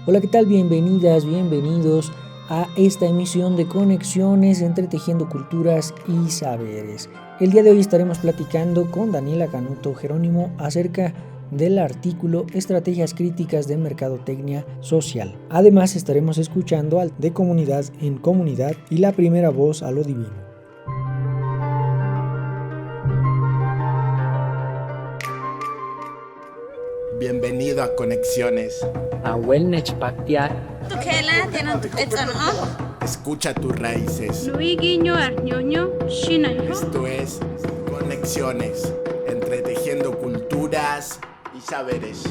Hola, ¿qué tal? Bienvenidas, bienvenidos a esta emisión de Conexiones Entretejiendo Culturas y Saberes. El día de hoy estaremos platicando con Daniela Canuto Jerónimo acerca del artículo Estrategias Críticas de Mercadotecnia Social. Además estaremos escuchando al de Comunidad en Comunidad y la primera voz a lo divino. Bienvenido a Conexiones. Escucha tus raíces. Esto es Conexiones, entretejiendo culturas y saberes.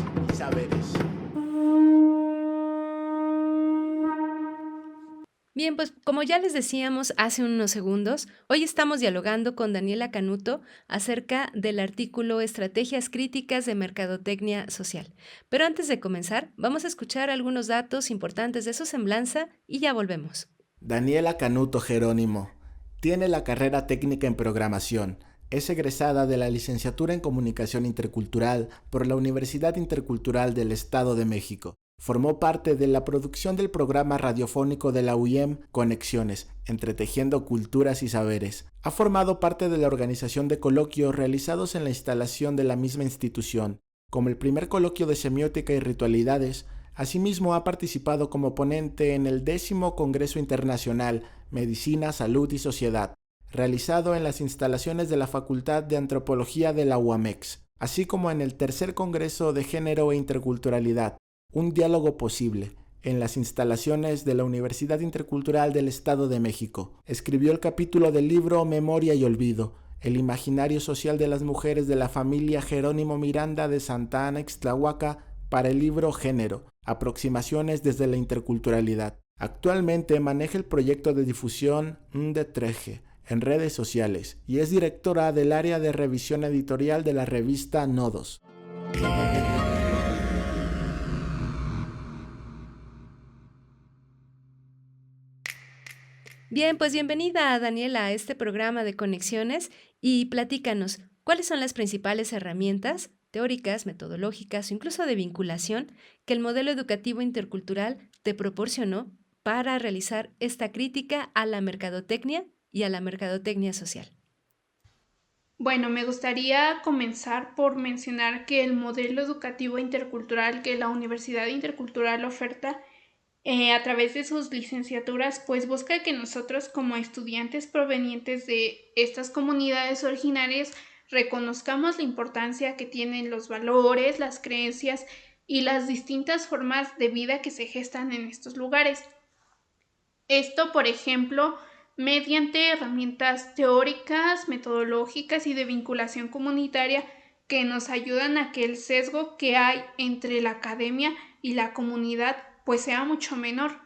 Bien, pues como ya les decíamos hace unos segundos, hoy estamos dialogando con Daniela Canuto acerca del artículo Estrategias Críticas de Mercadotecnia Social. Pero antes de comenzar, vamos a escuchar algunos datos importantes de su semblanza y ya volvemos. Daniela Canuto Jerónimo tiene la carrera técnica en programación. Es egresada de la licenciatura en Comunicación Intercultural por la Universidad Intercultural del Estado de México. Formó parte de la producción del programa radiofónico de la UIEM Conexiones, entretejiendo culturas y saberes. Ha formado parte de la organización de coloquios realizados en la instalación de la misma institución, como el primer coloquio de semiótica y ritualidades. Asimismo, ha participado como ponente en el 10º Congreso Internacional Medicina, Salud y Sociedad, realizado en las instalaciones de la Facultad de Antropología de la UAMEX, así como en el tercer Congreso de Género e Interculturalidad, un diálogo posible, en las instalaciones de la Universidad Intercultural del Estado de México. Escribió el capítulo del libro Memoria y Olvido, el imaginario social de las mujeres de la familia Jerónimo Miranda de Santa Ana Ixtlahuaca para el libro Género, aproximaciones desde la interculturalidad. Actualmente maneja el proyecto de difusión Ndetreje en redes sociales y es directora del área de revisión editorial de la revista Nodos. Bien, pues bienvenida Daniela a este programa de Conexiones y platícanos, ¿cuáles son las principales herramientas teóricas, metodológicas o incluso de vinculación que el modelo educativo intercultural te proporcionó para realizar esta crítica a la mercadotecnia y a la mercadotecnia social? Bueno, me gustaría comenzar por mencionar que el modelo educativo intercultural que la Universidad Intercultural oferta a través de sus licenciaturas, pues busca que nosotros como estudiantes provenientes de estas comunidades originarias reconozcamos la importancia que tienen los valores, las creencias y las distintas formas de vida que se gestan en estos lugares. Esto, por ejemplo, mediante herramientas teóricas, metodológicas y de vinculación comunitaria que nos ayudan a que el sesgo que hay entre la academia y la comunidad pues sea mucho menor,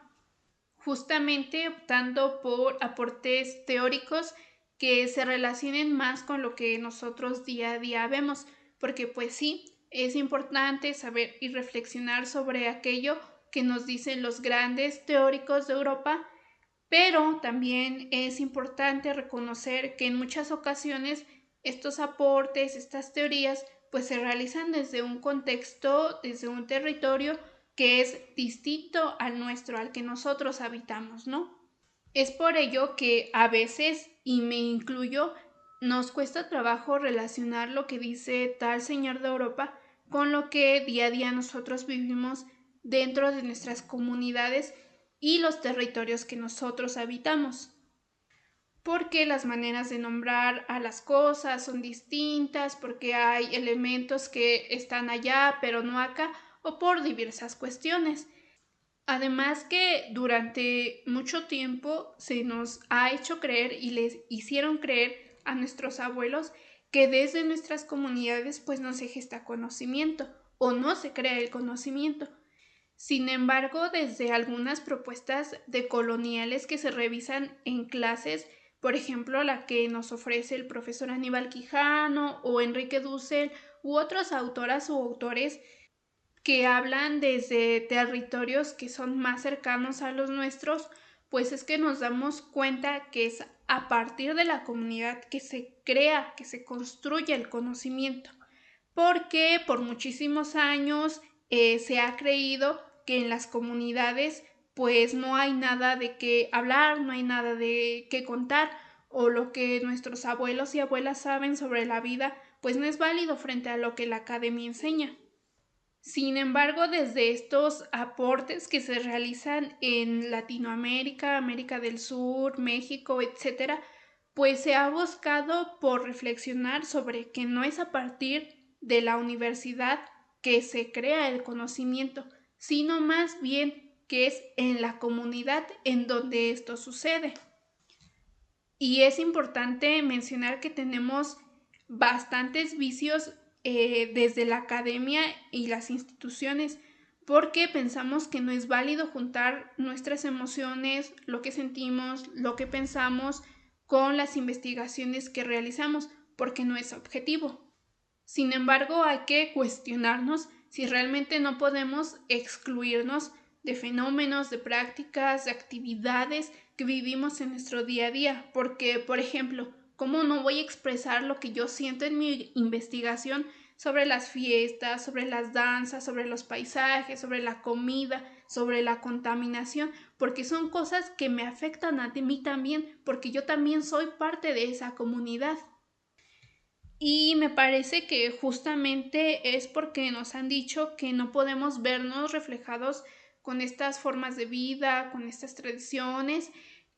justamente optando por aportes teóricos que se relacionen más con lo que nosotros día a día vemos, porque pues sí, es importante saber y reflexionar sobre aquello que nos dicen los grandes teóricos de Europa, pero también es importante reconocer que en muchas ocasiones estos aportes, estas teorías, pues se realizan desde un contexto, desde un territorio que es distinto al nuestro, al que nosotros habitamos, ¿no? Es por ello que a veces, y me incluyo, nos cuesta trabajo relacionar lo que dice tal señor de Europa con lo que día a día nosotros vivimos dentro de nuestras comunidades y los territorios que nosotros habitamos. Porque las maneras de nombrar a las cosas son distintas, porque hay elementos que están allá pero no acá, o por diversas cuestiones. Además que durante mucho tiempo se nos ha hecho creer y les hicieron creer a nuestros abuelos que desde nuestras comunidades pues no se gesta conocimiento o no se crea el conocimiento. Sin embargo, desde algunas propuestas de coloniales que se revisan en clases, por ejemplo, la que nos ofrece el profesor Aníbal Quijano o Enrique Dussel u otras autoras u autores que hablan desde territorios que son más cercanos a los nuestros, pues es que nos damos cuenta que es a partir de la comunidad que se crea, que se construye el conocimiento, porque por muchísimos años se ha creído que en las comunidades pues no hay nada de qué hablar, no hay nada de qué contar, o lo que nuestros abuelos y abuelas saben sobre la vida pues no es válido frente a lo que la academia enseña. Sin embargo, desde estos aportes que se realizan en Latinoamérica, América del Sur, México, etcétera, pues se ha buscado por reflexionar sobre que no es a partir de la universidad que se crea el conocimiento, sino más bien que es en la comunidad en donde esto sucede. Y es importante mencionar que tenemos bastantes vicios desde la academia y las instituciones, porque pensamos que no es válido juntar nuestras emociones, lo que sentimos, lo que pensamos, con las investigaciones que realizamos, porque no es objetivo. Sin embargo, hay que cuestionarnos si realmente no podemos excluirnos de fenómenos, de prácticas, de actividades que vivimos en nuestro día a día, porque, por ejemplo, ¿cómo no voy a expresar lo que yo siento en mi investigación sobre las fiestas, sobre las danzas, sobre los paisajes, sobre la comida, sobre la contaminación? Porque son cosas que me afectan a mí también, porque yo también soy parte de esa comunidad. Y me parece que justamente es porque nos han dicho que no podemos vernos reflejados con estas formas de vida, con estas tradiciones,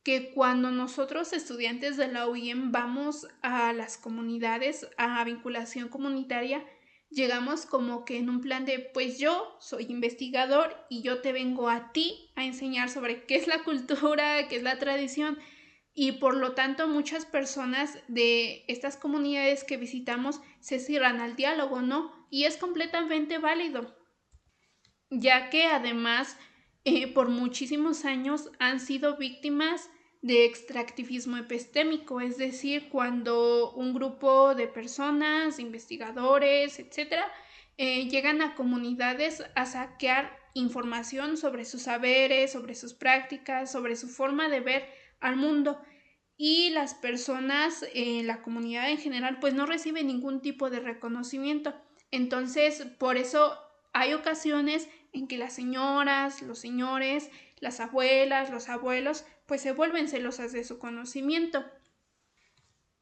que cuando nosotros estudiantes de la UIM vamos a las comunidades, a vinculación comunitaria, llegamos como que en un plan de, pues yo soy investigador y yo te vengo a ti a enseñar sobre qué es la cultura, qué es la tradición, y por lo tanto muchas personas de estas comunidades que visitamos se cierran al diálogo, ¿no? Y es completamente válido, ya que además por muchísimos años han sido víctimas de extractivismo epistémico, es decir, cuando un grupo de personas, investigadores, etcétera, llegan a comunidades a saquear información sobre sus saberes, sobre sus prácticas, sobre su forma de ver al mundo, y las personas, la comunidad en general, pues no reciben ningún tipo de reconocimiento. Entonces, por eso hay ocasiones en que las señoras, los señores, las abuelas, los abuelos, pues se vuelven celosas de su conocimiento.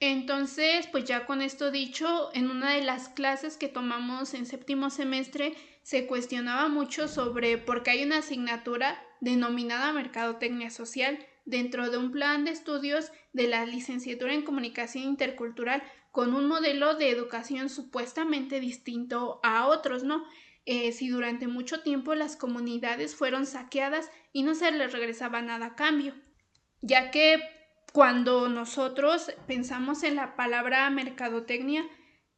Entonces, pues ya con esto dicho, en una de las clases que tomamos en séptimo semestre se cuestionaba mucho sobre por qué hay una asignatura denominada Mercadotecnia Social dentro de un plan de estudios de la licenciatura en Comunicación Intercultural con un modelo de educación supuestamente distinto a otros, ¿no? Si durante mucho tiempo las comunidades fueron saqueadas y no se les regresaba nada a cambio, ya que cuando nosotros pensamos en la palabra mercadotecnia,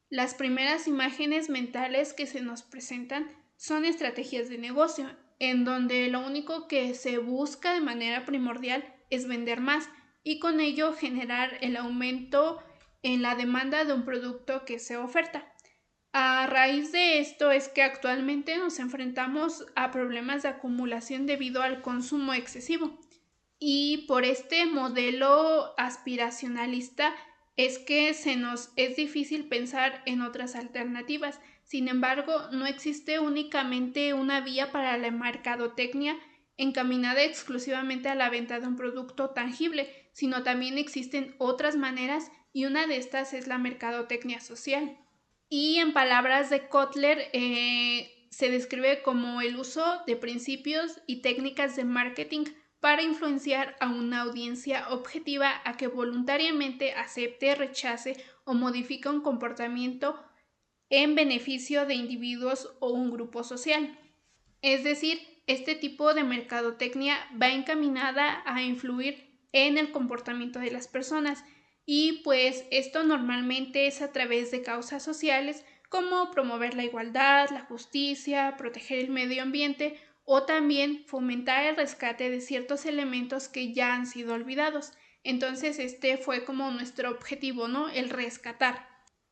las primeras imágenes mentales que se nos presentan son estrategias de negocio, en donde lo único que se busca de manera primordial es vender más y con ello generar el aumento en la demanda de un producto que se oferta. A raíz de esto es que actualmente nos enfrentamos a problemas de acumulación debido al consumo excesivo. Y por este modelo aspiracionalista es que se nos es difícil pensar en otras alternativas. Sin embargo, no existe únicamente una vía para la mercadotecnia encaminada exclusivamente a la venta de un producto tangible, sino también existen otras maneras y una de estas es la mercadotecnia social. Y en palabras de Kotler, se describe como el uso de principios y técnicas de marketing para influenciar a una audiencia objetiva a que voluntariamente acepte, rechace o modifique un comportamiento en beneficio de individuos o un grupo social. Es decir, este tipo de mercadotecnia va encaminada a influir en el comportamiento de las personas y pues esto normalmente es a través de causas sociales como promover la igualdad, la justicia, proteger el medio ambiente o también fomentar el rescate de ciertos elementos que ya han sido olvidados. Entonces este fue como nuestro objetivo, ¿no? El rescatar.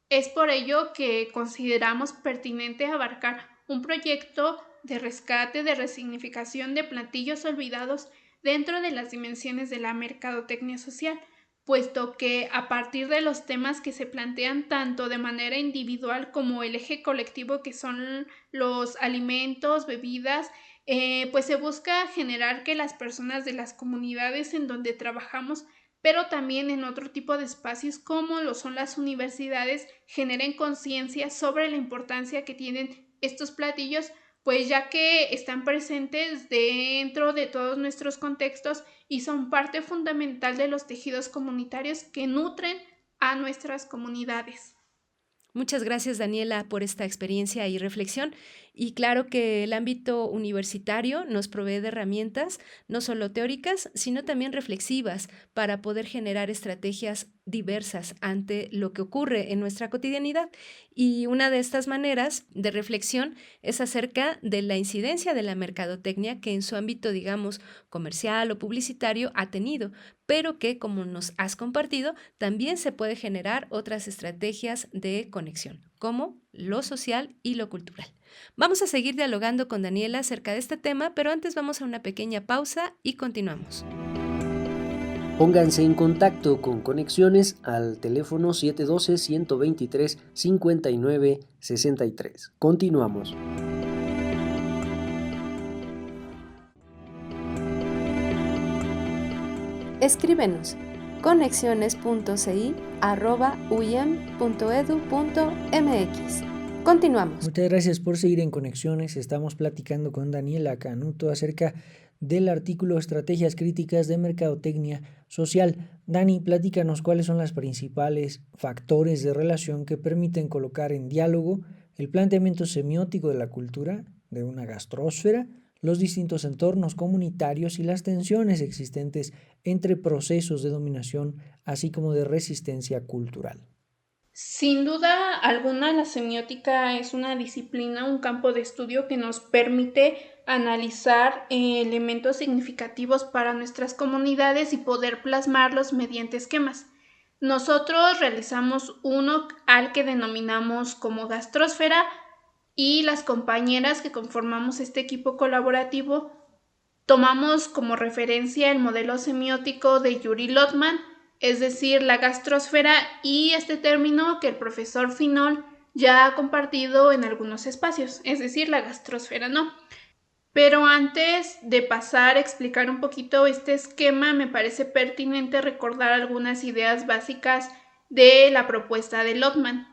Es por ello que consideramos pertinente abarcar un proyecto de rescate, de resignificación de platillos olvidados dentro de las dimensiones de la mercadotecnia social, puesto que a partir de los temas que se plantean tanto de manera individual como el eje colectivo que son los alimentos, bebidas, pues se busca generar que las personas de las comunidades en donde trabajamos, pero también en otro tipo de espacios como lo son las universidades, generen conciencia sobre la importancia que tienen estos platillos, pues ya que están presentes dentro de todos nuestros contextos y son parte fundamental de los tejidos comunitarios que nutren a nuestras comunidades. Muchas gracias, Daniela, por esta experiencia y reflexión. Y claro que el ámbito universitario nos provee de herramientas, no solo teóricas, sino también reflexivas, para poder generar estrategias diversas ante lo que ocurre en nuestra cotidianidad. Y una de estas maneras de reflexión es acerca de la incidencia de la mercadotecnia que en su ámbito, digamos, comercial o publicitario ha tenido, pero que, como nos has compartido, también se puede generar otras estrategias de conexión, como lo social y lo cultural. Vamos a seguir dialogando con Daniela acerca de este tema, pero antes vamos a una pequeña pausa y continuamos. Pónganse en contacto con Conexiones al teléfono 712-123-5963. Continuamos. Escríbenos conexiones.ci@uyem.edu.mx. Continuamos. Muchas gracias por seguir en Conexiones. Estamos platicando con Daniela Canuto acerca del artículo Estrategias Críticas de Mercadotecnia Social. Dani, platícanos cuáles son los principales factores de relación que permiten colocar en diálogo el planteamiento semiótico de la cultura, de una gastrósfera, los distintos entornos comunitarios y las tensiones existentes entre procesos de dominación, así como de resistencia cultural. Sin duda alguna, la semiótica es una disciplina, un campo de estudio que nos permite analizar elementos significativos para nuestras comunidades y poder plasmarlos mediante esquemas. Nosotros realizamos uno al que denominamos como gastrósfera y las compañeras que conformamos este equipo colaborativo tomamos como referencia el modelo semiótico de Yuri Lotman, es decir, la gastrósfera, y este término que el profesor Finol ya ha compartido en algunos espacios, es decir, la gastrósfera, ¿no? Pero antes de pasar a explicar un poquito este esquema, me parece pertinente recordar algunas ideas básicas de la propuesta de Lotman.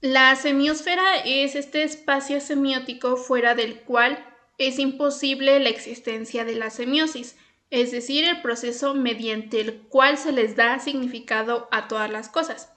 La semiosfera es este espacio semiótico fuera del cual es imposible la existencia de la semiosis, es decir, el proceso mediante el cual se les da significado a todas las cosas.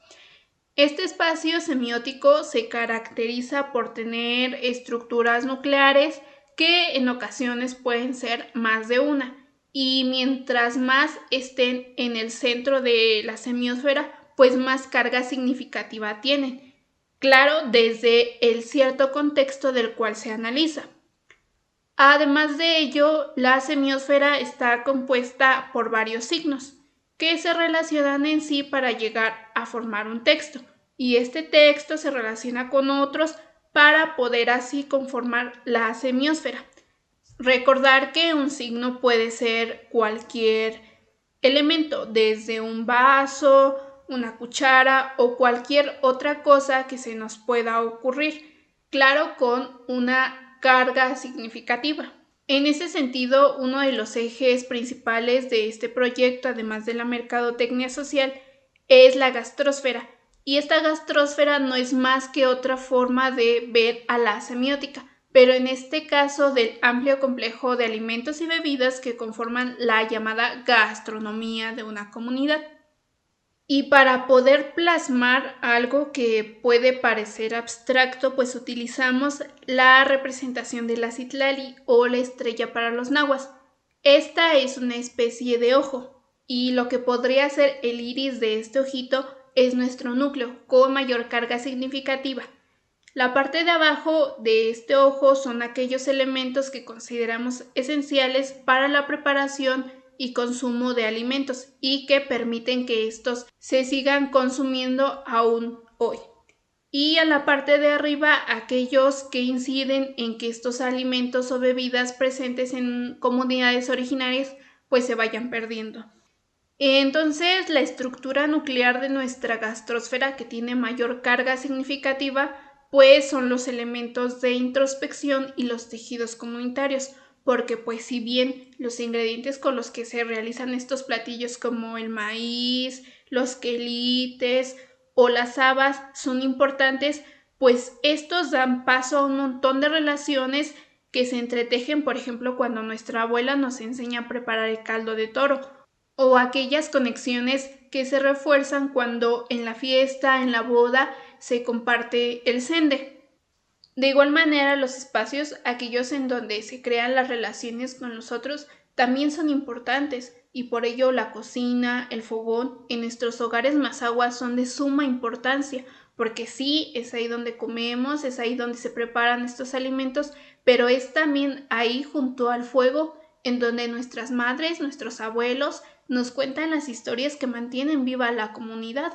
Este espacio semiótico se caracteriza por tener estructuras nucleares que en ocasiones pueden ser más de una, y mientras más estén en el centro de la semiosfera, pues más carga significativa tienen. Claro, desde el cierto contexto del cual se analiza. Además de ello, la semiosfera está compuesta por varios signos que se relacionan en sí para llegar a formar un texto, y este texto se relaciona con otros para poder así conformar la semiosfera. Recordar que un signo puede ser cualquier elemento, desde un vaso, una cuchara o cualquier otra cosa que se nos pueda ocurrir, claro, con una carga significativa. En ese sentido, uno de los ejes principales de este proyecto, además de la mercadotecnia social, es la gastrósfera. Y esta gastrósfera no es más que otra forma de ver a la semiótica, pero en este caso del amplio complejo de alimentos y bebidas que conforman la llamada gastronomía de una comunidad. Y para poder plasmar algo que puede parecer abstracto, pues utilizamos la representación de la citlali o la estrella para los nahuas. Esta es una especie de ojo, y lo que podría ser el iris de este ojito es nuestro núcleo, con mayor carga significativa. La parte de abajo de este ojo son aquellos elementos que consideramos esenciales para la preparación y consumo de alimentos y que permiten que estos se sigan consumiendo aún hoy. Y a la parte de arriba, aquellos que inciden en que estos alimentos o bebidas presentes en comunidades originarias pues se vayan perdiendo. Entonces, la estructura nuclear de nuestra gastrósfera, que tiene mayor carga significativa, pues son los elementos de introspección y los tejidos comunitarios, porque pues si bien los ingredientes con los que se realizan estos platillos como el maíz, los quelites o las habas son importantes, pues estos dan paso a un montón de relaciones que se entretejen, por ejemplo, cuando nuestra abuela nos enseña a preparar el caldo de toro, o aquellas conexiones que se refuerzan cuando en la fiesta, en la boda, se comparte el sende. De igual manera, los espacios, aquellos en donde se crean las relaciones con los otros, también son importantes y por ello la cocina, el fogón, en nuestros hogares Mazahua son de suma importancia, porque sí, es ahí donde comemos, es ahí donde se preparan estos alimentos, pero es también ahí junto al fuego en donde nuestras madres, nuestros abuelos nos cuentan las historias que mantienen viva la comunidad.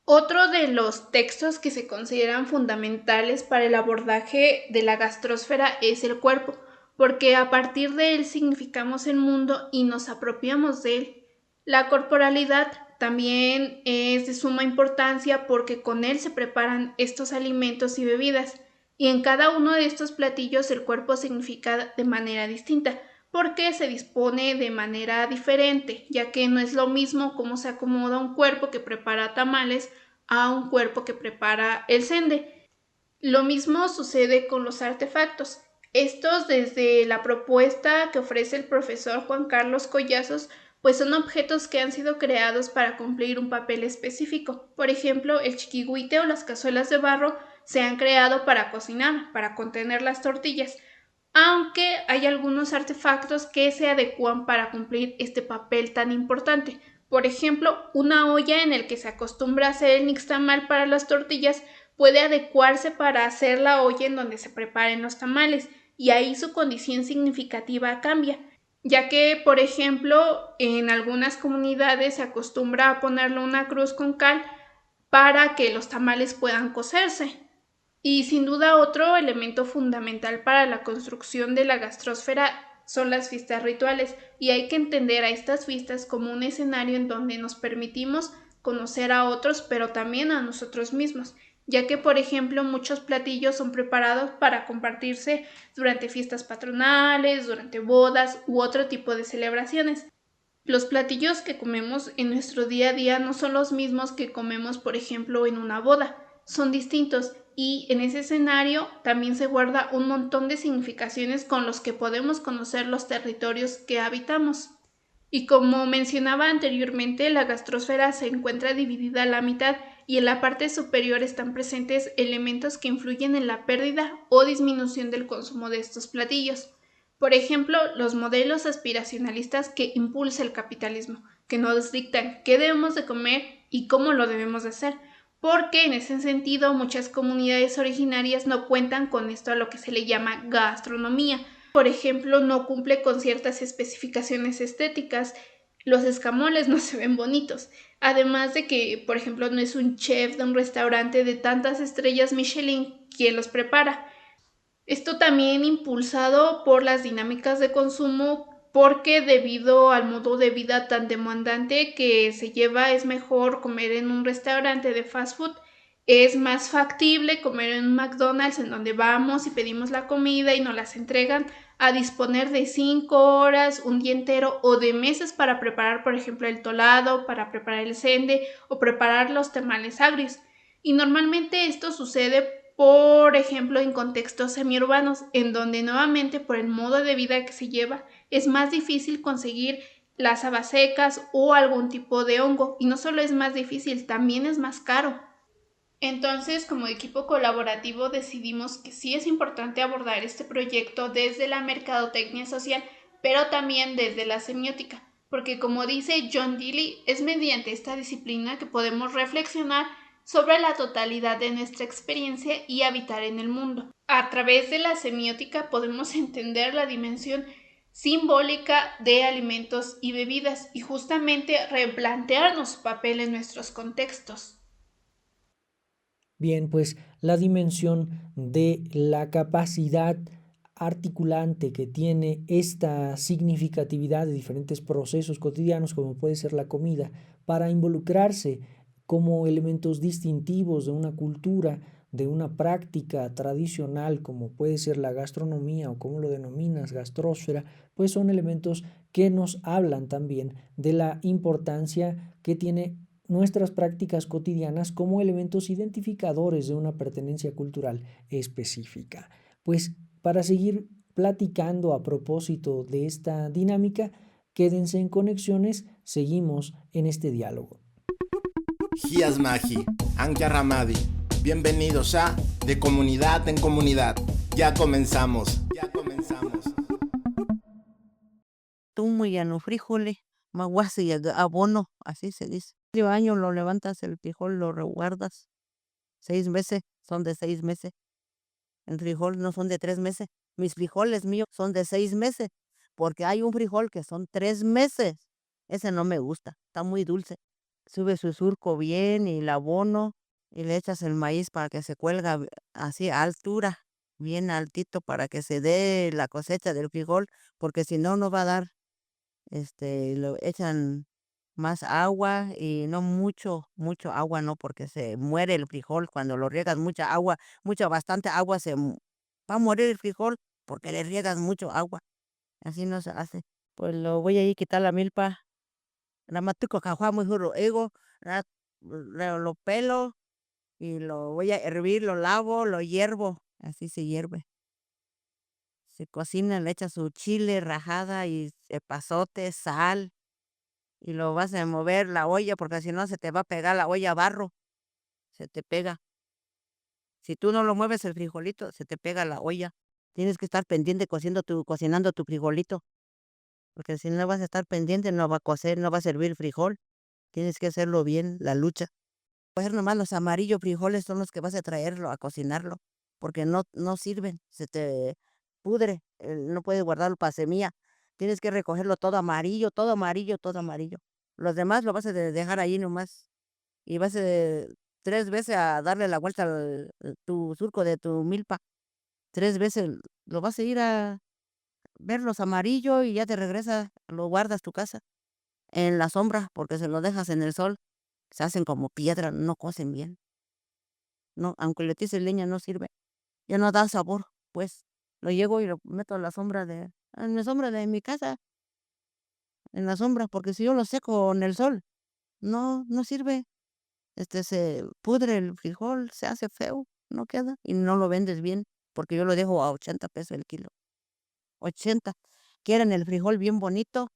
Otro de los textos que se consideran fundamentales para el abordaje de la gastrósfera es el cuerpo, porque a partir de él significamos el mundo y nos apropiamos de él. La corporalidad también es de suma importancia porque con él se preparan estos alimentos y bebidas, y en cada uno de estos platillos el cuerpo significa de manera distinta, porque se dispone de manera diferente, ya que no es lo mismo cómo se acomoda un cuerpo que prepara tamales a un cuerpo que prepara el sende. Lo mismo sucede con los artefactos. Estos, desde la propuesta que ofrece el profesor Juan Carlos Collazos, pues son objetos que han sido creados para cumplir un papel específico. Por ejemplo, el chiquihuite o las cazuelas de barro se han creado para cocinar, para contener las tortillas, aunque hay algunos artefactos que se adecuan para cumplir este papel tan importante. Por ejemplo, una olla en la que se acostumbra a hacer el nixtamal para las tortillas puede adecuarse para hacer la olla en donde se preparen los tamales, y ahí su condición significativa cambia, ya que, por ejemplo, en algunas comunidades se acostumbra a ponerle una cruz con cal para que los tamales puedan cocerse. Y sin duda otro elemento fundamental para la construcción de la gastrósfera son las fiestas rituales, y hay que entender a estas fiestas como un escenario en donde nos permitimos conocer a otros, pero también a nosotros mismos, ya que por ejemplo muchos platillos son preparados para compartirse durante fiestas patronales, durante bodas u otro tipo de celebraciones. Los platillos que comemos en nuestro día a día no son los mismos que comemos, por ejemplo, en una boda, son distintos, y en ese escenario también se guarda un montón de significaciones con los que podemos conocer los territorios que habitamos. Y como mencionaba anteriormente, la gastrósfera se encuentra dividida a la mitad y en la parte superior están presentes elementos que influyen en la pérdida o disminución del consumo de estos platillos. Por ejemplo, los modelos aspiracionalistas que impulsa el capitalismo, que nos dictan qué debemos de comer y cómo lo debemos de hacer, porque en ese sentido muchas comunidades originarias no cuentan con esto a lo que se le llama gastronomía. Por ejemplo, no cumple con ciertas especificaciones estéticas, los escamoles no se ven bonitos, además de que, por ejemplo, no es un chef de un restaurante de tantas estrellas Michelin quien los prepara. Esto también impulsado por las dinámicas de consumo, porque debido al modo de vida tan demandante que se lleva, es mejor comer en un restaurante de fast food. Es más factible comer en un McDonald's en donde vamos y pedimos la comida y nos las entregan, a disponer de 5 horas, un día entero o de meses para preparar, por ejemplo, el tolado, para preparar el sende o preparar los tamales agrios. Y normalmente esto sucede, por ejemplo, en contextos semiurbanos, en donde nuevamente por el modo de vida que se lleva es más difícil conseguir las habas secas o algún tipo de hongo. Y no solo es más difícil, también es más caro. Entonces, como equipo colaborativo decidimos que sí es importante abordar este proyecto desde la mercadotecnia social, pero también desde la semiótica, porque como dice John Dewey, es mediante esta disciplina que podemos reflexionar sobre la totalidad de nuestra experiencia y habitar en el mundo. A través de la semiótica podemos entender la dimensión simbólica de alimentos y bebidas y justamente replantearnos su papel en nuestros contextos. Bien, pues la dimensión de la capacidad articulante que tiene esta significatividad de diferentes procesos cotidianos, como puede ser la comida, para involucrarse como elementos distintivos de una cultura, de una práctica tradicional como puede ser la gastronomía o como lo denominas, gastrósfera, pues son elementos que nos hablan también de la importancia que tiene nuestras prácticas cotidianas como elementos identificadores de una pertenencia cultural específica. Pues para seguir platicando a propósito de esta dinámica, quédense en Conexiones, seguimos en este diálogo. Gias Magi, Ankia Ramadi, bienvenidos a De Comunidad en Comunidad. Ya comenzamos. Tumo y no frijoles, maguasi y abono, así se dice. Medio año lo levantas el frijol, lo reguardas. 6 meses, son de 6 meses. El frijol no son de 3 meses. Mis frijoles míos son de 6 meses, porque hay un frijol que son 3 meses. Ese no me gusta, está muy dulce. Sube su surco bien y el abono y le echas el maíz para que se cuelga así a altura, bien altito para que se dé la cosecha del frijol, porque si no, no va a dar. Lo echan más agua y no mucho agua, no, porque se muere el frijol cuando lo riegas mucha agua, bastante agua, va a morir el frijol porque le riegas mucho agua. Así no se hace. Pues lo voy a ir quitar la milpa. Nada más tuco cajua muy juro ego, lo pelo y lo voy a hervir, lo lavo, lo hiervo. Así se hierve. Se cocina, le echa su chile rajada y epazote, sal. Y lo vas a mover la olla porque si no se te va a pegar la olla a barro, se te pega. Si tú no lo mueves el frijolito, se te pega la olla. Tienes que estar pendiente cocinando tu frijolito, porque si no vas a estar pendiente no va a cocer, no va a servir frijol. Tienes que hacerlo bien, la lucha. Coger nomás los amarillos frijoles son los que vas a traerlo a cocinarlo, porque no sirven, se te pudre, no puedes guardarlo para semilla. Tienes que recogerlo todo amarillo, todo amarillo, todo amarillo. Los demás lo vas a dejar ahí nomás y vas 3 veces a darle la vuelta tu surco de tu milpa. 3 veces lo vas a ir a ver los amarillos y ya te regresas, lo guardas tu casa en la sombra, porque se lo dejas en el sol, se hacen como piedra, no cocen bien. No, aunque le tires leña no sirve, ya no da sabor, pues. Lo llego y lo meto en la sombra de mi casa, en la sombra, porque si yo lo seco en el sol, no sirve. Se pudre el frijol, se hace feo, no queda y no lo vendes bien, porque yo lo dejo a 80 pesos el kilo. 80. Quieren el frijol bien bonito,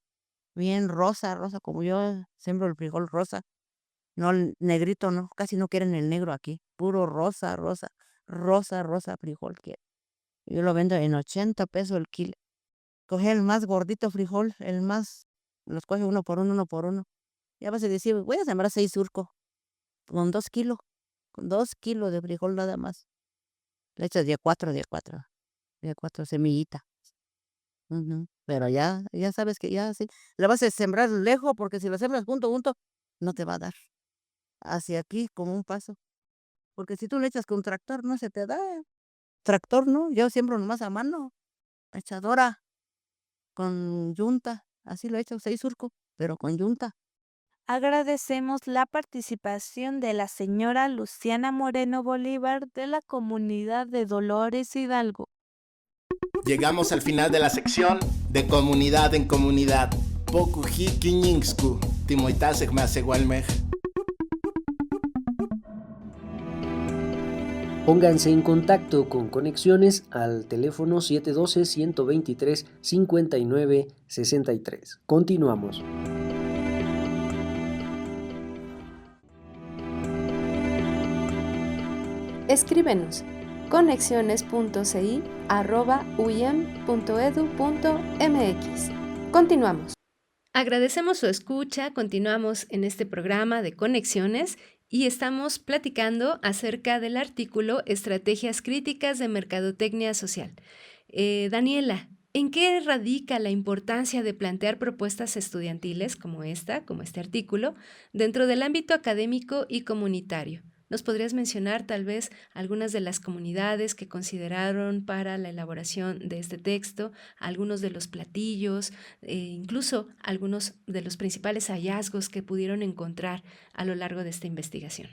bien rosa, rosa, como yo siembro el frijol rosa. No, el negrito no, casi no quieren el negro aquí. Puro rosa, rosa, rosa, rosa frijol quieren. Yo lo vendo en 80 pesos el kilo. Coge el más gordito frijol, los coge uno por uno, uno por uno. Ya vas a decir, voy a sembrar 6 surcos con 2 kilos, con 2 kilos de frijol nada más. Le echas de cuatro semillitas. Pero ya sabes que ya sí. Le vas a sembrar lejos porque si lo sembras junto, no te va a dar. Hacia aquí como un paso. Porque si tú le echas con tractor, no se te da. Tractor, ¿no? Yo siembro nomás a mano. Echadora con yunta. Así lo he hecho, 6 surcos, pero con yunta. Agradecemos la participación de la señora Luciana Moreno Bolívar de la comunidad de Dolores Hidalgo. Llegamos al final de la sección de Comunidad en Comunidad. Pokuji Kiñingsku, Timoitasek Masegualmej. Pónganse en contacto con Conexiones al teléfono 712-123-5963. Continuamos. Escríbenos conexiones.ci@uyem.edu.mx. Continuamos. Agradecemos su escucha, continuamos en este programa de Conexiones y estamos platicando acerca del artículo Estrategias Críticas de Mercadotecnia Social. Daniela, ¿en qué radica la importancia de plantear propuestas estudiantiles como este artículo, dentro del ámbito académico y comunitario? ¿Nos podrías mencionar tal vez algunas de las comunidades que consideraron para la elaboración de este texto, algunos de los platillos, incluso algunos de los principales hallazgos que pudieron encontrar a lo largo de esta investigación?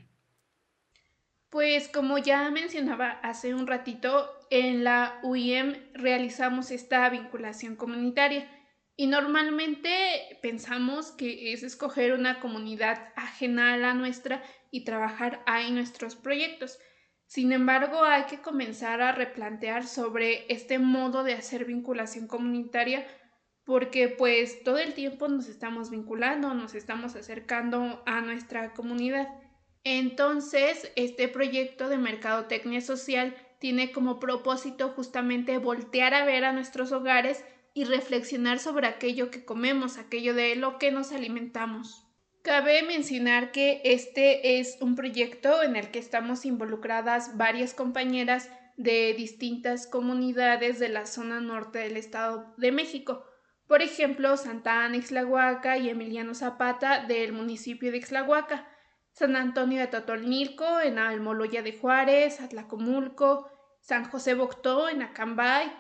Pues como ya mencionaba hace un ratito, en la UIM realizamos esta vinculación comunitaria y normalmente pensamos que es escoger una comunidad ajena a la nuestra y trabajar ahí nuestros proyectos. Sin embargo, hay que comenzar a replantear sobre este modo de hacer vinculación comunitaria porque pues todo el tiempo nos estamos vinculando, nos estamos acercando a nuestra comunidad. Entonces, este proyecto de mercadotecnia social tiene como propósito justamente voltear a ver a nuestros hogares y reflexionar sobre aquello que comemos, aquello de lo que nos alimentamos. Cabe mencionar que este es un proyecto en el que estamos involucradas varias compañeras de distintas comunidades de la zona norte del Estado de México. Por ejemplo, Santa Ana Ixtlahuaca y Emiliano Zapata del municipio de Ixtlahuaca, San Antonio de Totolmilco en Almoloya de Juárez, Atlacomulco, San José Boctó en Acambay,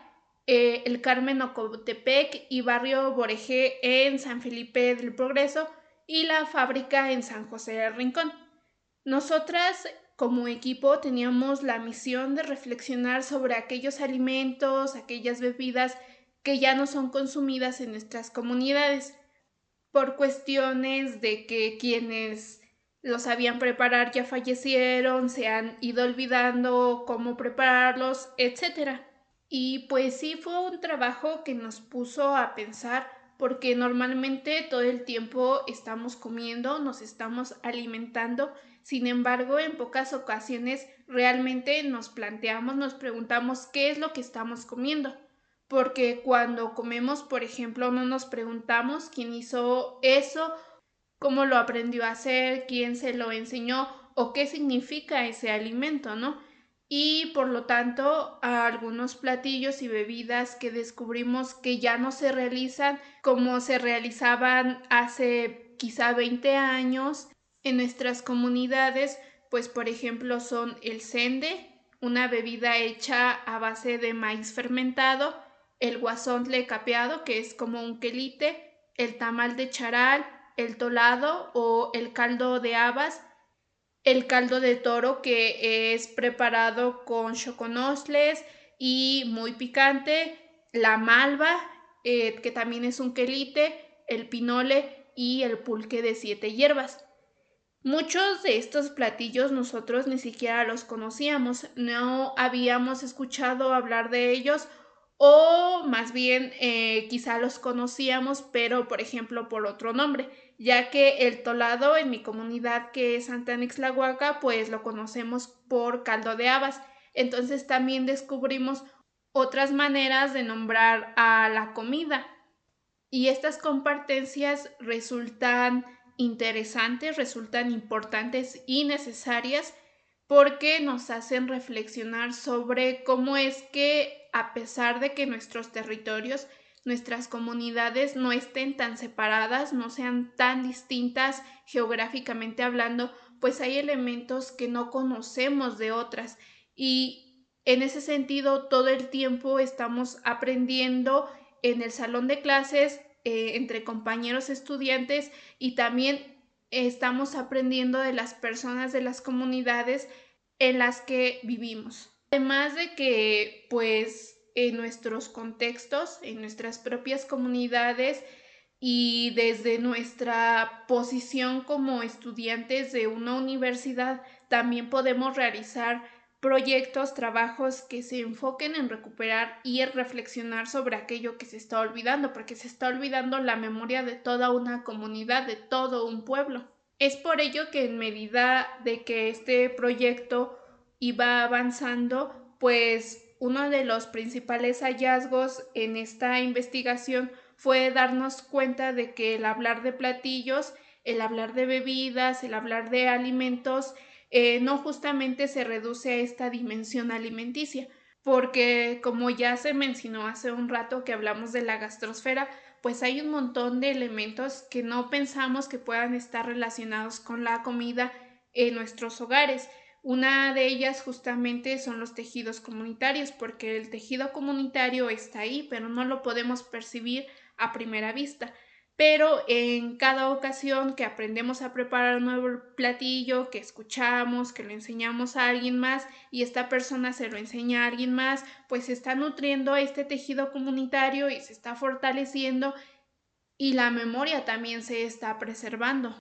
el Carmen Ocotepec y Barrio Borejé en San Felipe del Progreso y la fábrica en San José del Rincón. Nosotras como equipo teníamos la misión de reflexionar sobre aquellos alimentos, aquellas bebidas que ya no son consumidas en nuestras comunidades por cuestiones de que quienes lo sabían preparar ya fallecieron, se han ido olvidando cómo prepararlos, etcétera. Y pues sí fue un trabajo que nos puso a pensar porque normalmente todo el tiempo estamos comiendo, nos estamos alimentando, sin embargo en pocas ocasiones realmente nos planteamos, nos preguntamos qué es lo que estamos comiendo. Porque cuando comemos, por ejemplo, no nos preguntamos quién hizo eso, cómo lo aprendió a hacer, quién se lo enseñó o qué significa ese alimento, ¿no? Y por lo tanto, a algunos platillos y bebidas que descubrimos que ya no se realizan como se realizaban hace quizá 20 años en nuestras comunidades, pues por ejemplo son el sende, una bebida hecha a base de maíz fermentado, el guasontle capeado, que es como un quelite, el tamal de charal, el tolado o el caldo de habas, el caldo de toro que es preparado con choconosles y muy picante, la malva, que también es un quelite, el pinole y el pulque de 7 hierbas. Muchos de estos platillos nosotros ni siquiera los conocíamos, no habíamos escuchado hablar de ellos o más bien quizá los conocíamos, pero por ejemplo por otro nombre, ya que el tolado en mi comunidad que es Santa Ixtlahuaca, pues lo conocemos por caldo de habas. Entonces también descubrimos otras maneras de nombrar a la comida. Y estas compartencias resultan interesantes, resultan importantes y necesarias porque nos hacen reflexionar sobre cómo es que a pesar de que nuestros territorios, nuestras comunidades no estén tan separadas, no sean tan distintas geográficamente hablando, pues hay elementos que no conocemos de otras y en ese sentido todo el tiempo estamos aprendiendo en el salón de clases, entre compañeros estudiantes y también estamos aprendiendo de las personas de las comunidades en las que vivimos. Además de que, pues, en nuestros contextos, en nuestras propias comunidades y desde nuestra posición como estudiantes de una universidad, también podemos realizar proyectos, trabajos que se enfoquen en recuperar y en reflexionar sobre aquello que se está olvidando, porque se está olvidando la memoria de toda una comunidad, de todo un pueblo. Es por ello que en medida de que este proyecto iba avanzando, pues uno de los principales hallazgos en esta investigación fue darnos cuenta de que el hablar de platillos, el hablar de bebidas, el hablar de alimentos, no justamente se reduce a esta dimensión alimenticia, porque como ya se mencionó hace un rato que hablamos de la gastrosfera, pues hay un montón de elementos que no pensamos que puedan estar relacionados con la comida en nuestros hogares. Una de ellas justamente son los tejidos comunitarios, porque el tejido comunitario está ahí, pero no lo podemos percibir a primera vista. pero en cada ocasión que aprendemos a preparar un nuevo platillo, que escuchamos, que lo enseñamos a alguien más y esta persona se lo enseña a alguien más, pues se está nutriendo este tejido comunitario y se está fortaleciendo y la memoria también se está preservando.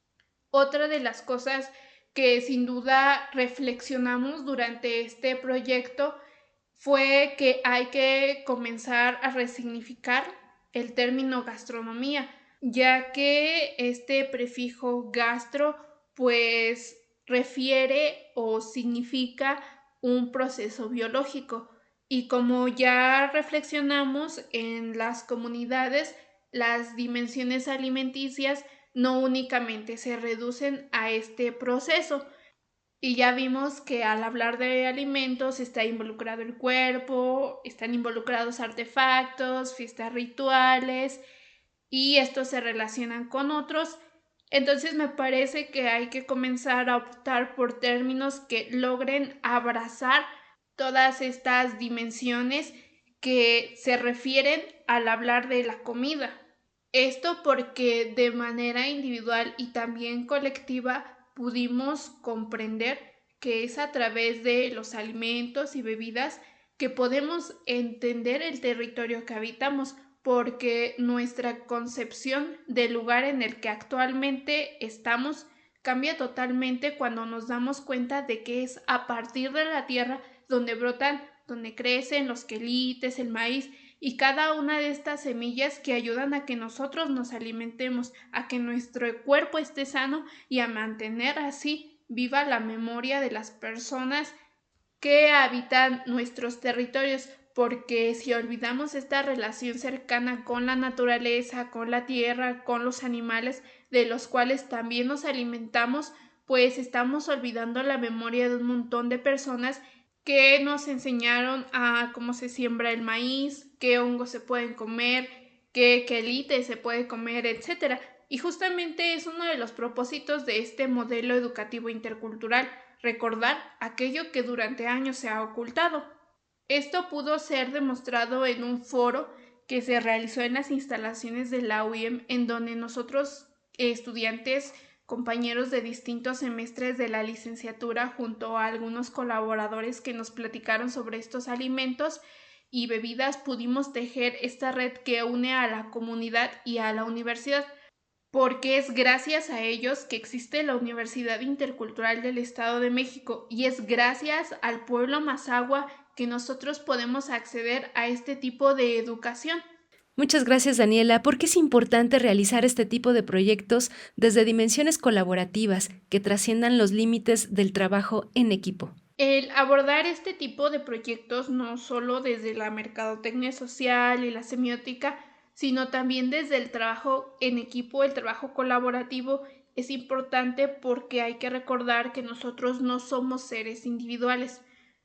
Otra de las cosas que sin duda reflexionamos durante este proyecto fue que hay que comenzar a resignificar el término gastronomía, ya que este prefijo gastro pues refiere o significa un proceso biológico y como ya reflexionamos en las comunidades, las dimensiones alimenticias no únicamente se reducen a este proceso, y ya vimos que al hablar de alimentos está involucrado el cuerpo, están involucrados artefactos, fiestas rituales y estos se relacionan con otros. Entonces me parece que hay que comenzar a optar por términos que logren abrazar todas estas dimensiones que se refieren al hablar de la comida. Esto porque de manera individual y también colectiva pudimos comprender que es a través de los alimentos y bebidas que podemos entender el territorio que habitamos, porque nuestra concepción del lugar en el que actualmente estamos cambia totalmente cuando nos damos cuenta de que es a partir de la tierra donde brotan, donde crecen los quelites, el maíz y cada una de estas semillas que ayudan a que nosotros nos alimentemos, a que nuestro cuerpo esté sano y a mantener así viva la memoria de las personas que habitan nuestros territorios, porque si olvidamos esta relación cercana con la naturaleza, con la tierra, con los animales de los cuales también nos alimentamos, pues estamos olvidando la memoria de un montón de personas que nos enseñaron a cómo se siembra el maíz, qué hongos se pueden comer, qué quelite se puede comer, etcétera. Y justamente es uno de los propósitos de este modelo educativo intercultural, recordar aquello que durante años se ha ocultado. Esto pudo ser demostrado en un foro que se realizó en las instalaciones de la UIM, en donde nosotros, estudiantes, compañeros de distintos semestres de la licenciatura, junto a algunos colaboradores que nos platicaron sobre estos alimentos y bebidas, pudimos tejer esta red que une a la comunidad y a la universidad, porque es gracias a ellos que existe la Universidad Intercultural del Estado de México y es gracias al pueblo mazahua que nosotros podemos acceder a este tipo de educación. Muchas gracias, Daniela, porque es importante realizar este tipo de proyectos desde dimensiones colaborativas que trasciendan los límites del trabajo en equipo. El abordar este tipo de proyectos no solo desde la mercadotecnia social y la semiótica, sino también desde el trabajo en equipo, el trabajo colaborativo, es importante porque hay que recordar que nosotros no somos seres individuales.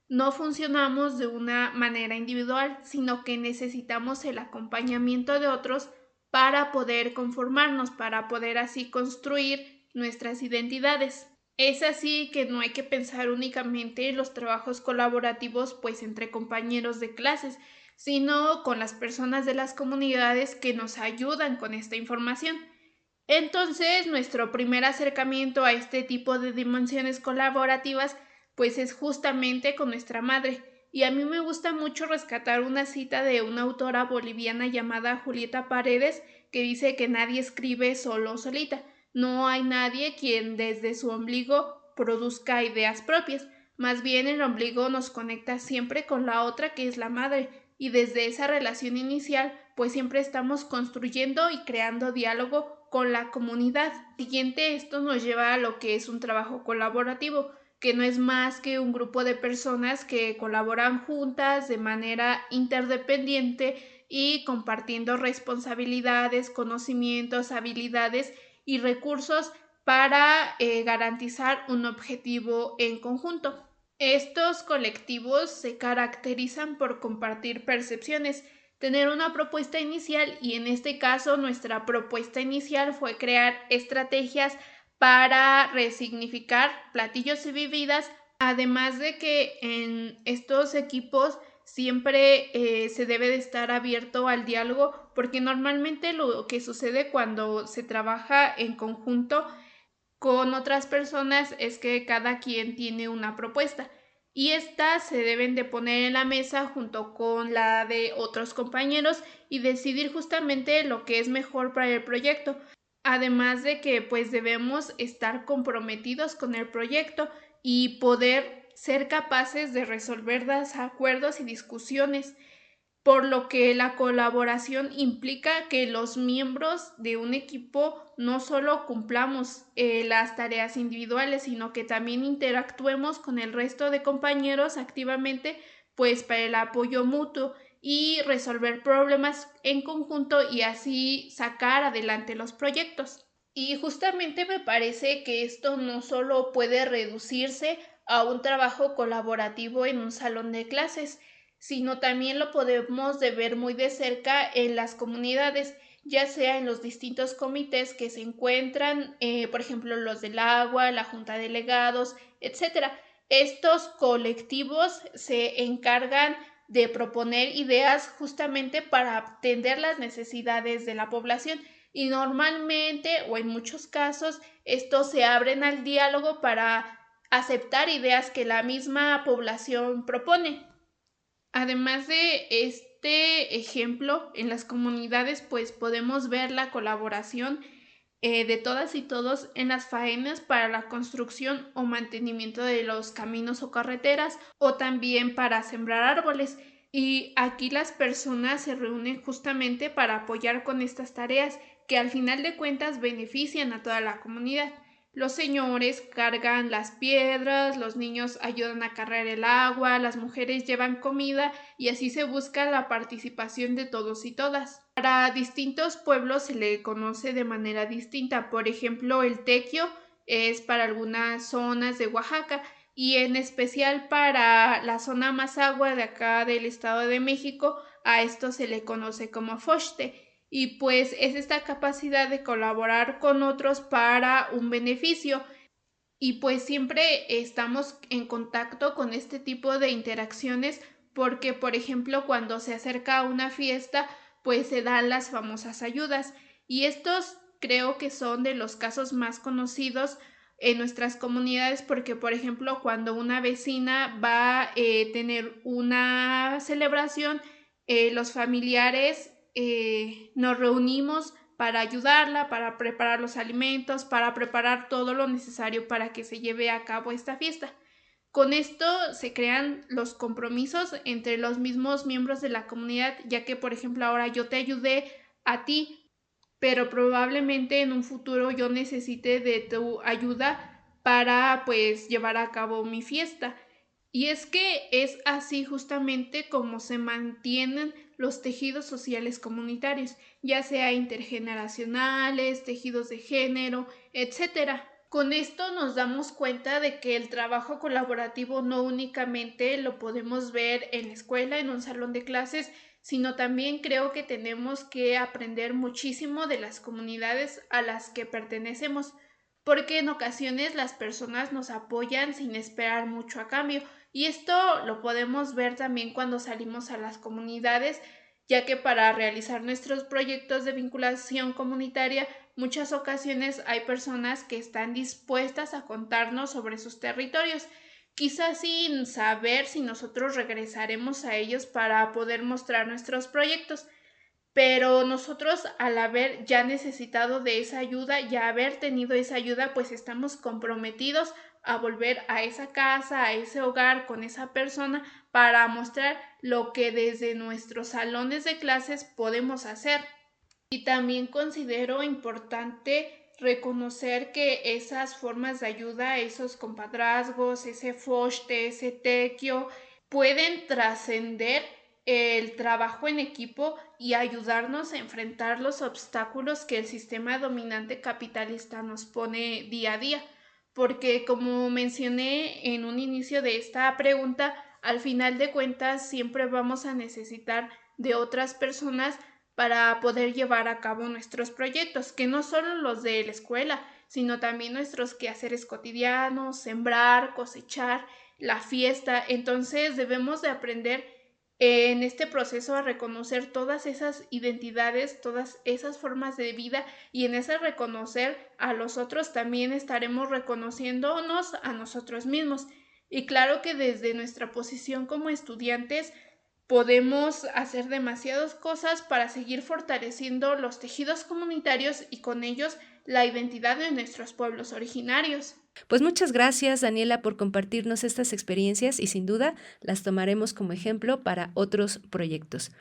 No funcionamos de una manera individual, sino que necesitamos el acompañamiento de otros para poder conformarnos, para poder así construir nuestras identidades. Es así que no hay que pensar únicamente en los trabajos colaborativos pues entre compañeros de clases, sino con las personas de las comunidades que nos ayudan con esta información. Entonces, nuestro primer acercamiento a este tipo de dimensiones colaborativas pues es justamente con nuestra madre. Y a mí me gusta mucho rescatar una cita de una autora boliviana llamada Julieta Paredes que dice que nadie escribe solo o solita. No hay nadie quien desde su ombligo produzca ideas propias. Más bien el ombligo nos conecta siempre con la otra que es la madre. Y desde esa relación inicial pues siempre estamos construyendo y creando diálogo con la comunidad. Siguiente, esto nos lleva a lo que es un trabajo colaborativo, que no es más que un grupo de personas que colaboran juntas de manera interdependiente y compartiendo responsabilidades, conocimientos, habilidades y recursos para garantizar un objetivo en conjunto. Estos colectivos se caracterizan por compartir percepciones, tener una propuesta inicial y en este caso nuestra propuesta inicial fue crear estrategias para resignificar platillos y bebidas, además de que en estos equipos siempre se debe de estar abierto al diálogo, porque normalmente lo que sucede cuando se trabaja en conjunto con otras personas es que cada quien tiene una propuesta y estas se deben de poner en la mesa junto con la de otros compañeros y decidir justamente lo que es mejor para el proyecto. Además de que pues debemos estar comprometidos con el proyecto y poder ser capaces de resolver desacuerdos y discusiones, por lo que la colaboración implica que los miembros de un equipo no solo cumplamos las tareas individuales, sino que también interactuemos con el resto de compañeros activamente, pues para el apoyo mutuo y resolver problemas en conjunto y así sacar adelante los proyectos. Y justamente me parece que esto no solo puede reducirse a un trabajo colaborativo en un salón de clases, sino también lo podemos de ver muy de cerca en las comunidades, ya sea en los distintos comités que se encuentran, por ejemplo, los del agua, la junta de delegados, etcétera. Estos colectivos se encargan de proponer ideas justamente para atender las necesidades de la población y normalmente o en muchos casos estos se abren al diálogo para aceptar ideas que la misma población propone. Además de este ejemplo, en las comunidades pues podemos ver la colaboración de todas y todos en las faenas para la construcción o mantenimiento de los caminos o carreteras o también para sembrar árboles. Y aquí las personas se reúnen justamente para apoyar con estas tareas que al final de cuentas benefician a toda la comunidad. Los señores cargan las piedras, los niños ayudan a cargar el agua, las mujeres llevan comida y así se busca la participación de todos y todas. Para distintos pueblos se le conoce de manera distinta. Por ejemplo, el tequio es para algunas zonas de Oaxaca y en especial para la zona más agua de acá del Estado de México, a esto se le conoce como fochte. Y pues es esta capacidad de colaborar con otros para un beneficio y pues siempre estamos en contacto con este tipo de interacciones porque por ejemplo cuando se acerca a una fiesta pues se dan las famosas ayudas y estos creo que son de los casos más conocidos en nuestras comunidades porque por ejemplo cuando una vecina va a tener una celebración los familiares nos reunimos para ayudarla, para preparar los alimentos, para preparar todo lo necesario para que se lleve a cabo esta fiesta. Con esto se crean los compromisos entre los mismos miembros de la comunidad, ya que, por ejemplo, ahora yo te ayudé a ti, pero probablemente en un futuro yo necesite de tu ayuda para, pues, llevar a cabo mi fiesta. Y es que es así justamente como se mantienen los tejidos sociales comunitarios, ya sea intergeneracionales, tejidos de género, etcétera. Con esto nos damos cuenta de que el trabajo colaborativo no únicamente lo podemos ver en la escuela, en un salón de clases, sino también creo que tenemos que aprender muchísimo de las comunidades a las que pertenecemos, porque en ocasiones las personas nos apoyan sin esperar mucho a cambio y esto lo podemos ver también cuando salimos a las comunidades, ya que para realizar nuestros proyectos de vinculación comunitaria, muchas ocasiones hay personas que están dispuestas a contarnos sobre sus territorios, quizás sin saber si nosotros regresaremos a ellos para poder mostrar nuestros proyectos. Pero nosotros al haber ya necesitado de esa ayuda, ya haber tenido esa ayuda, pues estamos comprometidos a volver a esa casa, a ese hogar con esa persona para mostrar lo que desde nuestros salones de clases podemos hacer. Y también considero importante reconocer que esas formas de ayuda, esos compadrazgos, ese fochte, ese tequio, pueden trascender el trabajo en equipo y ayudarnos a enfrentar los obstáculos que el sistema dominante capitalista nos pone día a día. Porque como mencioné en un inicio de esta pregunta, al final de cuentas siempre vamos a necesitar de otras personas para poder llevar a cabo nuestros proyectos, que no solo los de la escuela, sino también nuestros quehaceres cotidianos, sembrar, cosechar, la fiesta. Entonces debemos de aprender en este proceso a reconocer todas esas identidades, todas esas formas de vida, y en ese reconocer a los otros también estaremos reconociéndonos a nosotros mismos. Y claro que desde nuestra posición como estudiantes podemos hacer demasiadas cosas para seguir fortaleciendo los tejidos comunitarios y con ellos la identidad de nuestros pueblos originarios. Pues muchas gracias, Daniela, por compartirnos estas experiencias y sin duda las tomaremos como ejemplo para otros proyectos.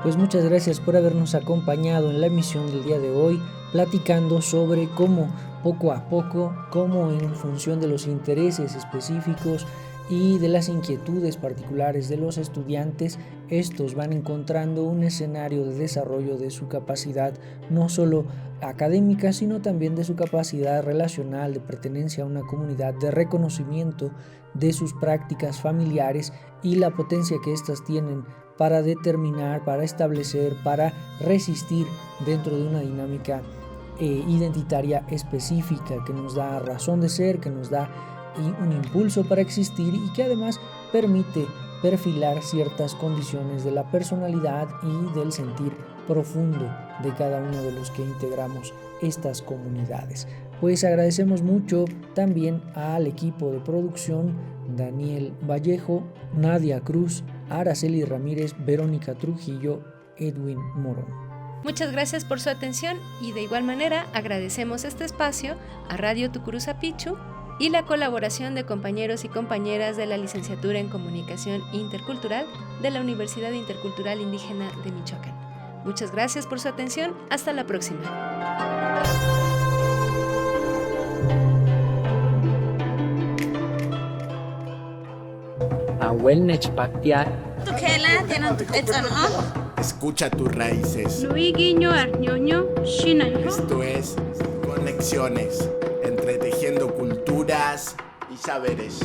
Pues muchas gracias por habernos acompañado en la emisión del día de hoy, platicando sobre cómo poco a poco, cómo en función de los intereses específicos y de las inquietudes particulares de los estudiantes, estos van encontrando un escenario de desarrollo de su capacidad no solo académica, sino también de su capacidad relacional, de pertenencia a una comunidad, de reconocimiento de sus prácticas familiares y la potencia que éstas tienen para determinar, para establecer, para resistir dentro de una dinámica identitaria específica que nos da razón de ser, que nos da un impulso para existir y que además permite perfilar ciertas condiciones de la personalidad y del sentir profundo de cada uno de los que integramos estas comunidades. Pues agradecemos mucho también al equipo de producción, Daniel Vallejo, Nadia Cruz, Araceli Ramírez, Verónica Trujillo, Edwin Morón. Muchas gracias por su atención y de igual manera agradecemos este espacio a Radio Tucuruza Pichu y la colaboración de compañeros y compañeras de la Licenciatura en Comunicación Intercultural de la Universidad Intercultural Indígena de Michoacán. Muchas gracias por su atención. Hasta la próxima. Escucha tus raíces. Esto es Conexiones, entretejiendo culturas y saberes.